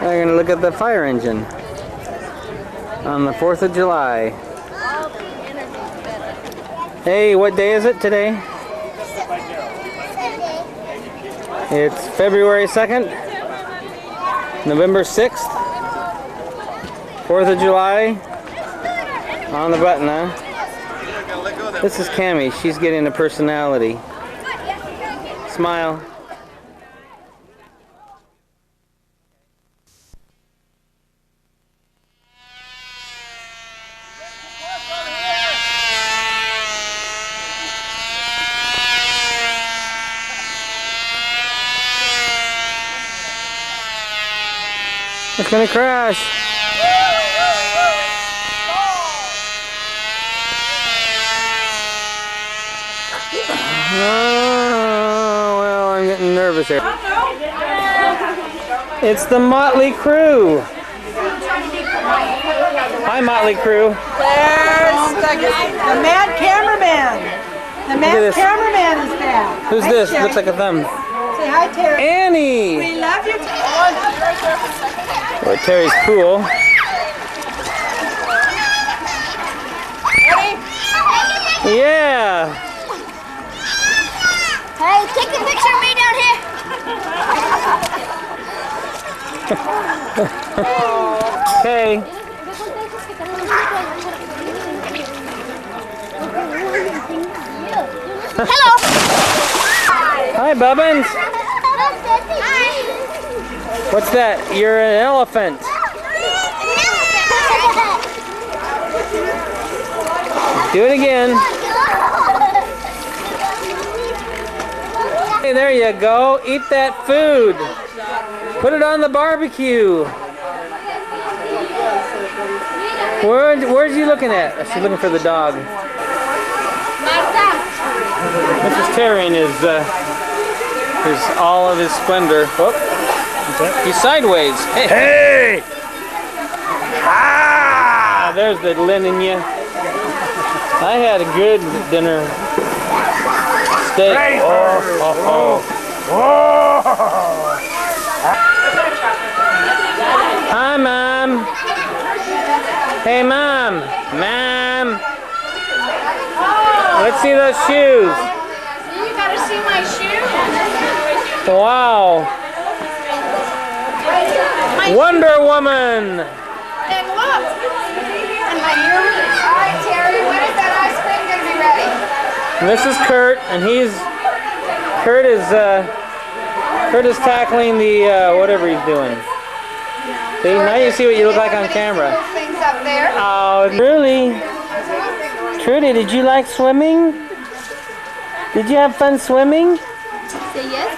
We're gonna look at the fire engine on the 4th of July. Hey, what day is it today? It's February 2nd, November 6th, 4th of July. On the button, huh? This is Cami. She's getting a personality. Smile. It's gonna crash. Oh, well, I'm getting nervous here. It's the Motley Crew. Hi, Motley Crew. There's the mad cameraman. The mad cameraman is back. Who's hi, this? Jack. Looks like a thumb. Say hi, Terry. Annie. We love you. Well, Terry's cool. Ready? Yeah. Hey, take a picture of me down here. Okay. Hello. Hi, Bubbins. What's that? You're an elephant. Do it again. Hey, there you go. Eat that food. Put it on the barbecue. Where's he looking at? She's looking for the dog. Mrs. Terry is all of his splendor. Oh, he's sideways. Hey! Hey! Ah! There's the linen you. I had a good dinner. Steak. Hi, Mom. Hey, Mom. Mom. Let's see those shoes. You gotta see my shoes. Wow. Wonder Woman. And look. And my earrings. All right, Terry, when is that ice cream gonna be ready? And this is Kurt, and Kurt is tackling the whatever he's doing. See, now you see what you look like on camera. Things up there. Oh, Trudy, did you like swimming? Did you have fun swimming? Say yes.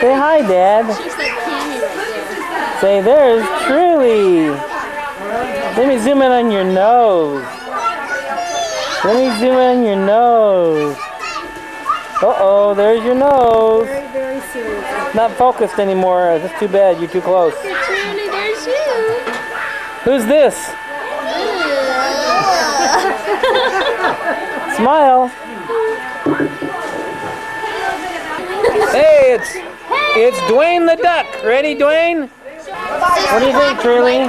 Say hi, Dad. She's like Cami right there. Say, there's Trudy. Let me zoom in on your nose. Let me zoom in on your nose. Uh-oh, there's your nose. Very, very serious. Not focused anymore. That's too bad. You're too close. Trudy, there's you. Who's this? Smile. Hey, it's Dwayne the Duck. Ready, Dwayne? What do you think, Truly?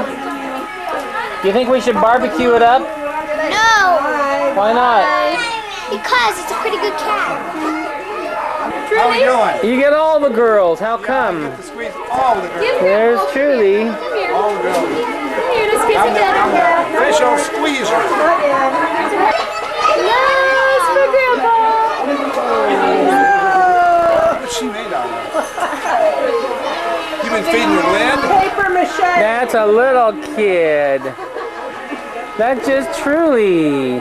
Do you think we should barbecue it up? No. Why not? Because it's a pretty good cat. How are we doing? You get all the girls. How come? To squeeze all the girls. There's Truly. All the girls. Here, let's kiss I'm each other. the official squeezer. Yes, for Grandpa. What's she made out of? You been feeding your lid? Paper mache. That's a little kid. That's just Truly.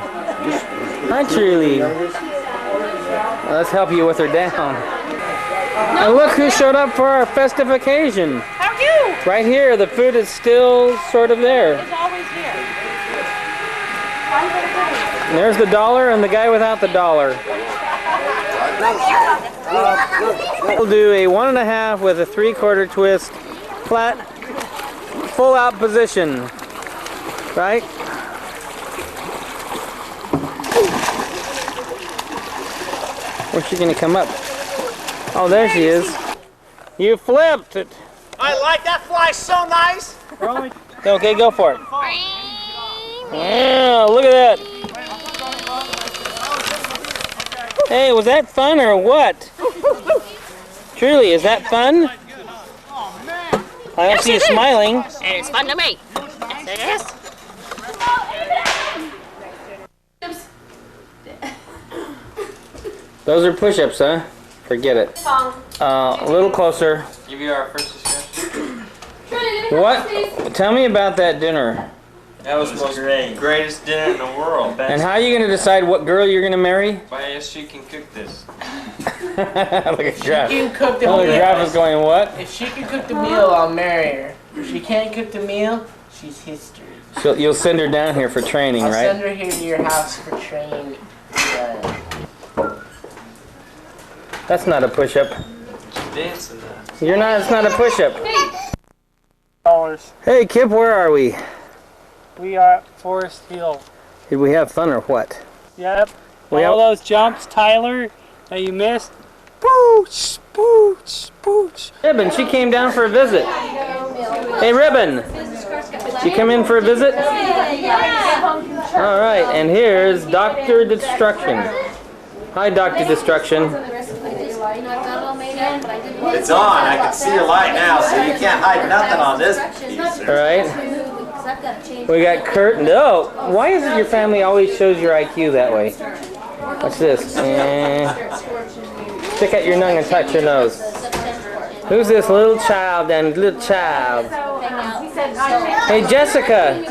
Hi, Truly. Let's help you with her down. And look who showed up for our festive occasion. How are you? Right here, the food is still sort of there. It's always here. And there's the dollar and the guy without the dollar. We'll do a 1.5 with a 3/4 twist, flat, full out position. Right? Where's she gonna come up? Oh, there she is. You flipped it. I like that fly so nice. Really? Okay, go for it. Yeah, look at that. Hey, was that fun or what? Truly, is that fun? I don't see you smiling. It's fun to me. Yes, it is. Those are push-ups, huh? Forget it. A little closer. Give you our first discussion. What? Tell me about that dinner. That was the most greatest dinner in the world. And how are you going to decide what girl you're going to marry? If she can cook this. Look at Jeff. She can cook the Oh, meal. Jeff is going, what? If she can cook the meal, I'll marry her. If she can't cook the meal, she's history. You'll send her down here for training, I'll right? send her here to your house for training. That's not a push-up. Dancing now. You're not. It's not a push-up. Hey, Kip, where are we? We are at Forest Hill. Did we have fun or what? Yep. We All have- those jumps, Tyler, that you missed. Booch, booch, booch. Ribbon, she came down for a visit. Hey, Ribbon. You come in for a visit? All right, and here's Dr. Destruction. Hi, Dr. Destruction. It's on. I can see your light now, so you can't hide nothing on this piece. All right. We got Kurt. No, why is it your family always shows your IQ that way? What's this? Stick out your tongue and touch your nose. Who's this little child then? Little child. Hey, Jessica.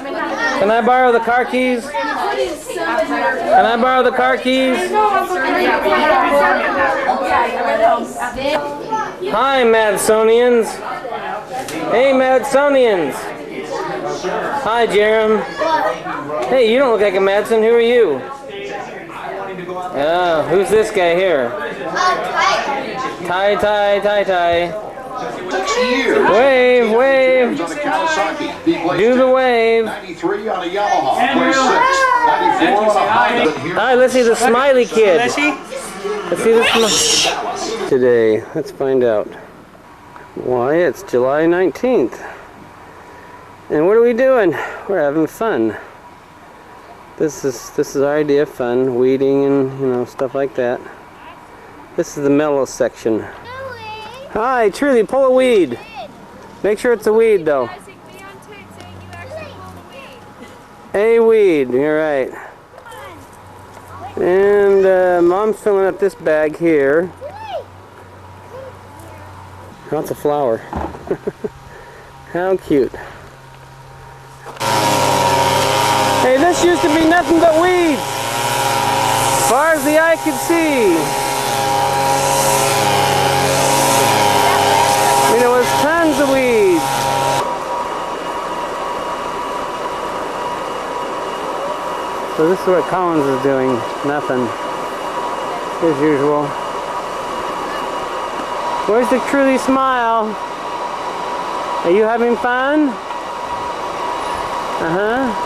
Can I borrow the car keys? Can I borrow the car keys? Hi, Madsonians. Hey, Madsonians. Hi, Jerem. Hey, you don't look like a Madson. Who are you? Oh, who's this guy here? Tie. Wave, wave. Do the wave. 93 on a Yamaha. Place 6. 94 on a Honda. Alright, let's see the smiley kid. Let's see the smiley. Today, let's find out. Why, it's July 19th. And what are we doing? We're having fun. This is our idea of fun, weeding and stuff like that. This is the mellow section. Hi, Truly, pull a weed. Make sure it's a weed though. A weed, you're right. And Mom's filling up this bag here. Lots of flour. How cute. Hey, this used to be nothing but weeds. As far as the eye could see. I mean, there was tons of weeds. So this is what Collins is doing. Nothing. As usual. Where's the Truly smile? Are you having fun? Uh-huh.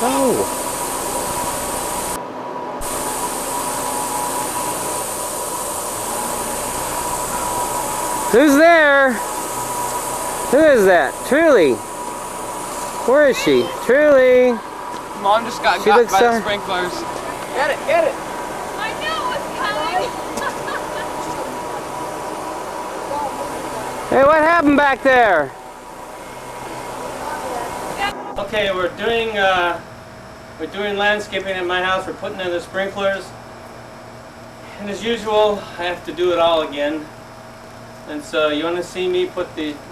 Oh. Who's there? Who is that? Truly. Where is she? Truly. Mom just got She got looks by the so- sprinklers. Get it, get it. I know it's coming. Hey, what happened back there? Okay, we're doing landscaping at my house. We're putting in the sprinklers. And as usual, I have to do it all again. And so you want to see me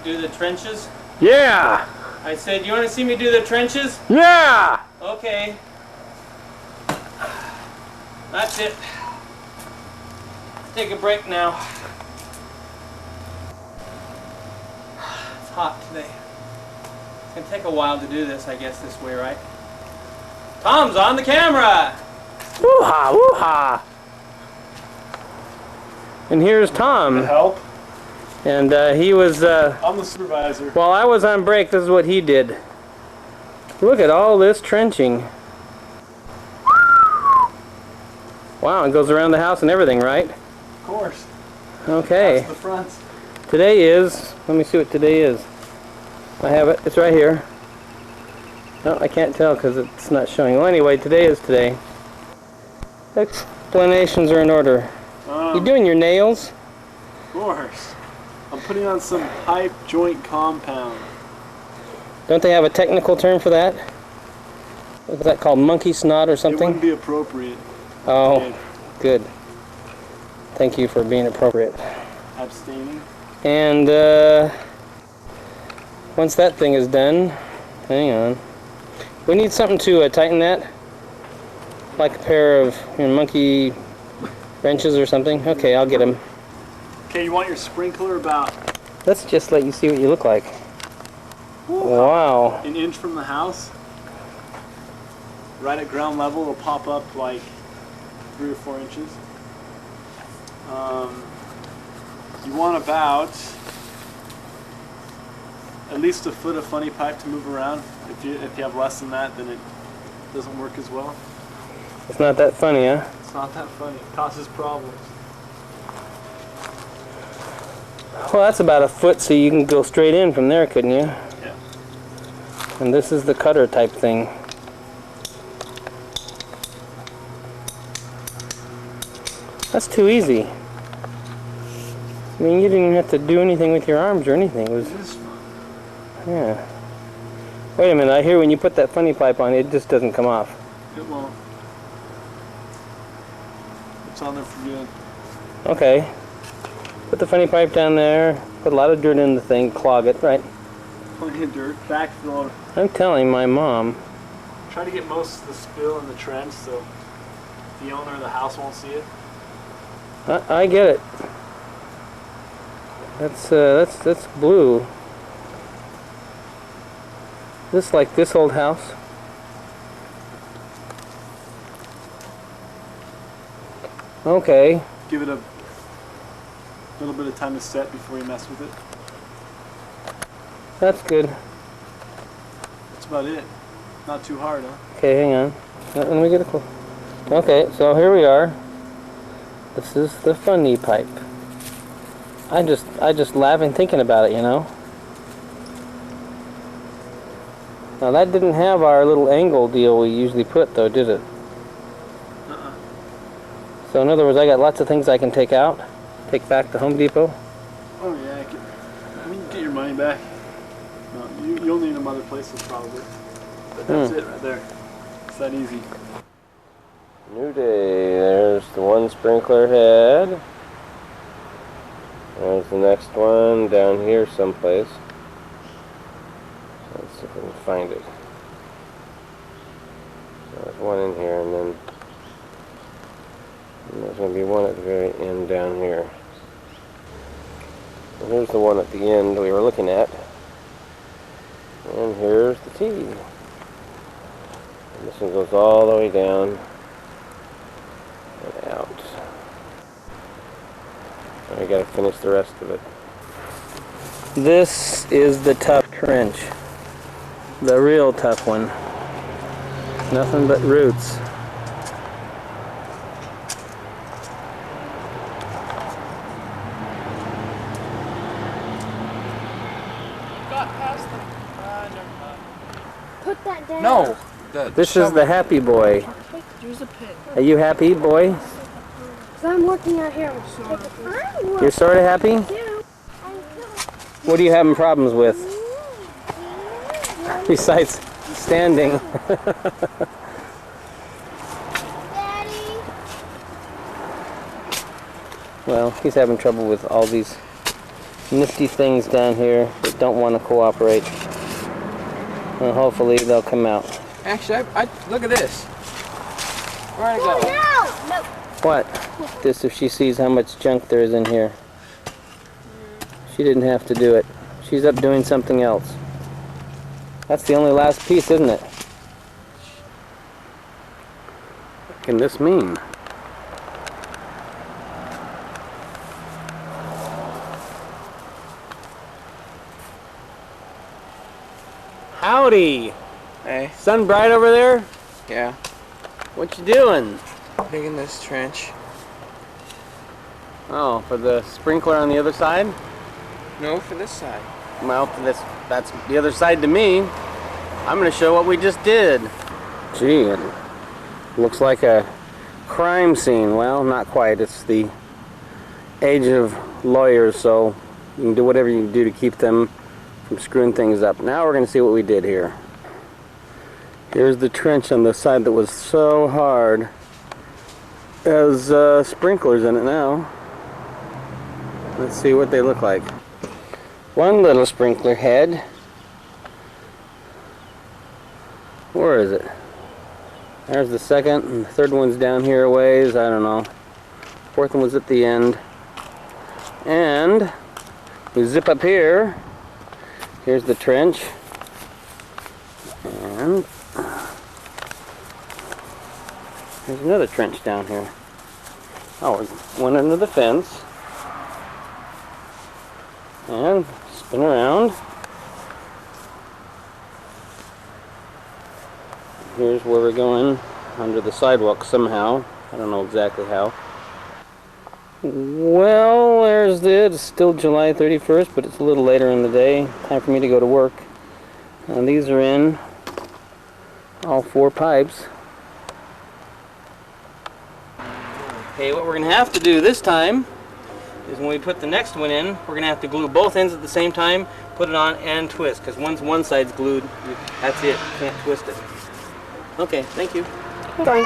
do the trenches? Yeah. I said, you want to see me do the trenches? Yeah. Okay. That's it. Take a break now. It's hot today. It's gonna take a while to do this, I guess, this way, right? Tom's on the camera! Woo-ha, woo-ha. And here's Tom. Help? And he was, I'm the supervisor. while I was on break, this is what he did. Look at all this trenching. Wow, it goes around the house and everything, right? Of course. Okay. That's the front. Today is, let me see what today is. I have it, it's right here. No, I can't tell because it's not showing. Well, anyway, today is today. Explanations are in order. You doing your nails? Of course. I'm putting on some pipe joint compound. Don't they have a technical term for that? Is that called monkey snot or It something? wouldn't be appropriate. Oh, Okay. good. Thank you for being appropriate. Abstaining. And once that thing is done, hang on. We need something to tighten that, like a pair of monkey wrenches or something. Okay, I'll get them. Okay, you want your sprinkler about Let's just let you see what you look like. Wow. an inch from the house? Right at ground level, it'll pop up like 3 or 4 inches. You want about at least a foot of funny pipe to move around. If you have less than that, then it doesn't work as well. It's not that funny, huh? It's not that funny. It causes problems. Well, that's about a foot, so you can go straight in from there, couldn't you? Yeah. And this is the cutter type thing. That's too easy. I mean, you didn't even have to do anything with your arms or anything. It was, It is fun. yeah. Wait a minute, I hear when you put that funny pipe on, it just doesn't come off. It won't. It's on there for good. Okay. Put the funny pipe down there, put a lot of dirt in the thing, clog it, right? Plenty of dirt, backfill it. I'm telling my mom. Try to get most of the spill in the trench so the owner of the house won't see it. I get it. That's blue. This like this old house. Okay. Give it a little bit of time to set before you mess with it. That's good. That's about it. Not too hard, huh? Okay, hang on. Let me get a close. Okay, so here we are. This is the funny pipe. I just laughing thinking about it, you know. Now that didn't have our little angle deal we usually put though, did it? So in other words, I got lots of things I can take out, take back to Home Depot. Oh yeah, I mean, get your money back. No, you'll need them other places probably. But that's it right there. It's that easy. New day. There's the one sprinkler head. There's the next one down here someplace. Let's see if we can find it. There's one in here, and then there's going to be one at the very end down here. And here's the one at the end we were looking at. And here's the T. And this one goes all the way down and out. I gotta finish the rest of it. This is the tough trench. The real tough one. Nothing but roots. Put that down. No. This is the happy boy. Are you happy, boy? So I'm working out here. You're sort of happy? What are you having problems with? Besides standing. Daddy. Well, he's having trouble with all these nifty things down here that don't want to cooperate. And hopefully they'll come out. Actually, I look at this. Where'd it go? No! No. What? This if she sees how much junk there is in here. She didn't have to do it. She's up doing something else. That's the only last piece, isn't it? What can this mean? Howdy. Hey. Sun bright over there? Yeah. What you doing? Digging this trench. Oh, for the sprinkler on the other side? No, for this side. Well, that's the other side to me. I'm going to show what we just did. Gee, it looks like a crime scene. Well, not quite. It's the age of lawyers, so you can do whatever you can do to keep them from screwing things up. Now we're going to see what we did here. Here's the trench on the side that was so hard. Has sprinklers in it now. Let's see what they look like. One little sprinkler head. Where is it? There's the second, and the third one's down here a ways. I don't know. Fourth one was at the end. And we zip up here. Here's the trench. And there's another trench down here. Oh, one under the fence. And spin around. Here's where we're going, under the sidewalk somehow. I don't know exactly how. Well, there's it. It's still July 31st, but it's a little later in the day. Time for me to go to work. And these are in all 4 pipes. Okay, what we're going to have to do this time is when we put the next one in, we're going to have to glue both ends at the same time, put it on and twist, because once one side's glued, that's it. You can't twist it. Okay, thank you. Okay.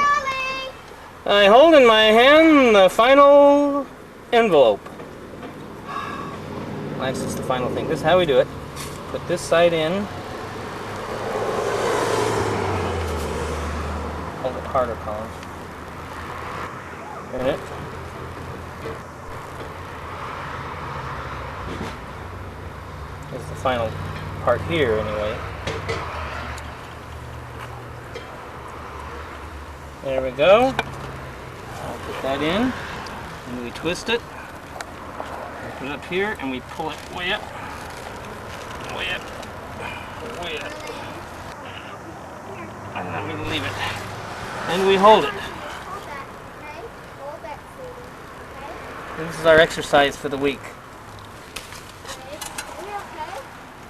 I hold in my hand the final envelope. That's just the final thing. This is how we do it. Put this side in. Hold it harder, Collins. Turn it. This is the final part here, anyway. There we go. I'll put that in, and we twist it. Put it up here, and we pull it way up, way up, way up. And then we leave it. And we hold it. This is our exercise for the week.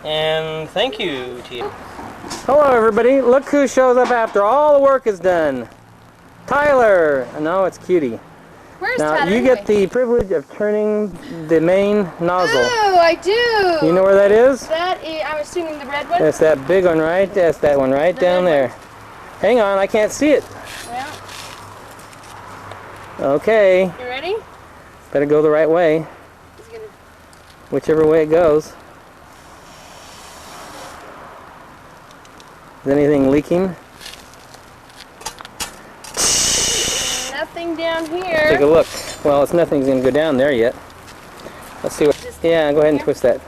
And thank you, Tiani. Hello, everybody. Look who shows up after all the work is done. Tyler. No, it's Cutie. Where's now, Tyler? You get the privilege of turning the main nozzle. Oh, I do. You know where that is? That is, I'm assuming the red one. That's that big one, right? That's that one right down there. Hang on, I can't see it. Well. Okay. You ready? Better go the right way. Whichever way it goes. Is anything leaking? Nothing down here. Take a look. Well, it's nothing's gonna go down there yet. Let's see what. Yeah, go ahead and twist that.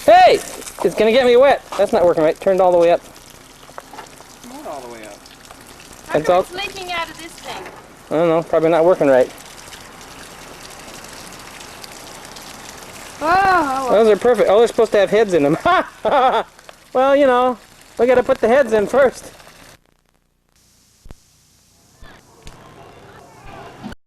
Hey! It's gonna get me wet. That's not working right. Turn it all the way up. Not all the way up. That's all. It's leaking out of this thing. I don't know. Probably not working right. Oh. Those are perfect. Oh, they're supposed to have heads in them. Well, you know, we got to put the heads in first.